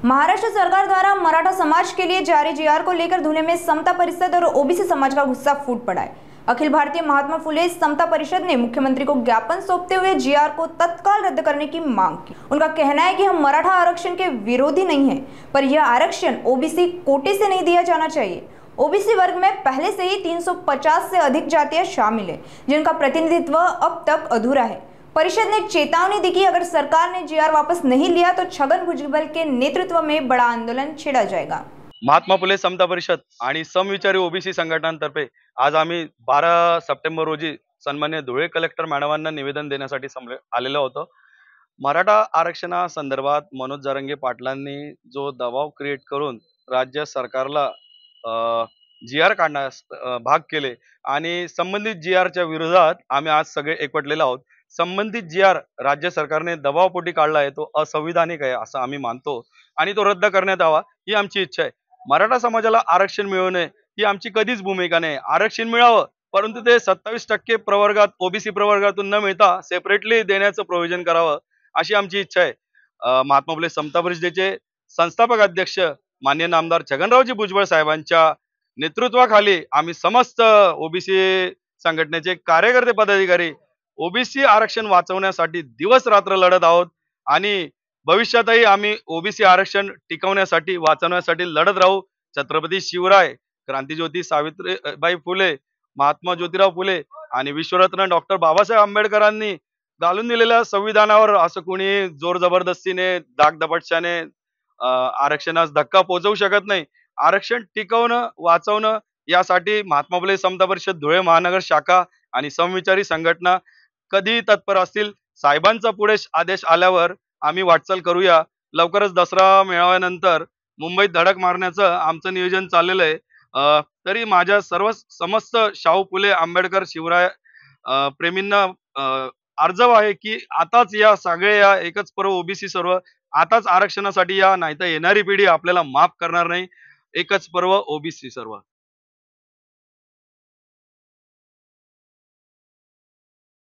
महाराष्ट्र सरकार द्वारा मराठा समाज के लिए जारी जीआर को लेकर धुले में समता परिषद और ओबीसी समाज का गुस्सा फूट पड़ा है। अखिल भारतीय महात्मा फुले समता परिषद ने मुख्यमंत्री को ज्ञापन सौंपते हुए जीआर को तत्काल रद्द करने की मांग की। उनका कहना है कि हम मराठा आरक्षण के विरोधी नहीं हैं, पर यह आरक्षण ओबीसी कोटे से नहीं दिया जाना चाहिए। ओबीसी वर्ग में पहले से ही 350 से अधिक जातियां शामिल हैं, जिनका प्रतिनिधित्व अब तक अधूरा है। परिषद ने चेतावनी दी कि अगर सरकार ने जीआर वापस नहीं लिया तो छगन भुजबळ के नेतृत्व में बड़ा आंदोलन छेड़ा जाएगा। महात्मा फुले समता परिषद आणि समविचारी ओबीसी संघटनांतर्फे आज आम्ही 12 सप्टेंबर रोजी सन्मान्य धुळे कलेक्टर मॅडमांना निवेदन देण्यासाठी आलेलो होतो। मराठा आरक्षणासंदर्भात मनोज जरांगे पाटलांनी जो दबाव क्रिएट करून राज्य सरकारला जीआर काढण्यास भाग केले आणि संबंधित जीआरच्या विरोधात आम्ही आज सगळे एकवटलेलो आहोत। संबंधित जीआर राज्य सरकारने दबावपोटी काढला आहे तो असंविधानिक आहे असं आम्ही मानतो आणि तो रद्द करण्यात यावा ही आमची इच्छा आहे। मराठा समाजाला आरक्षण मिळवणे ही आमची कधीच भूमिका नाही। आरक्षण मिळावं परंतु ते 27% प्रवर्गात ओबीसी प्रवर्गातून न मिळता सेपरेटली देण्याचं प्रोव्हिजन करावं अशी आमची इच्छा आहे। महात्मा फुले समता परिषदेचे संस्थापक अध्यक्ष माननीय नामदार छगनरावजी भुजबळ साहेबांच्या नेतृत्वाखाली आम्ही समस्त ओबीसी संघटनेचे कार्यकर्ते पदाधिकारी ओबीसी आरक्षण वाचवण्यासाठी दिवस रात्र लढत आहोत आणि भविष्यातही आम्ही ओबीसी आरक्षण टिकवण्यासाठी वाचवण्यासाठी लढत राहू। छत्रपती शिवराय, क्रांतिज्योती सावित्रीबाई फुले, महात्मा ज्योतिराव फुले आणि विश्वरत्न डॉक्टर बाबासाहेब आंबेडकरांनी घालून दिलेल्या संविधानावर असं कोणी जोर जबरदस्तीने धाकदपटशाने आरक्षणास धक्का पोहोचवू शकत नाही। आरक्षण टिकवणं वाचवणं यासाठी महात्मा फुले समता परिषद धुळे महानगर शाखा आणि समविचारी संघटना कधी तत्पर असतील। साहेबांचा पुढे आदेश आल्यावर आम्ही वाटचाल करूया। लवकरच दसरा मेळाव्यानंतर मुंबईत धडक मारण्याचं आमचं नियोजन चाललेलं आहे। तरी माझ्या सर्व समस्त शाहू फुले आंबेडकर शिवराय प्रेमींना अर्जव आहे की आताच या सगळ्या एकच पर्व ओबीसी सर्व आताच आरक्षणासाठी या, नाहीतर येणारी पिढी आपल्याला माफ करणार नाही। एकच पर्व ओबीसी सर्व।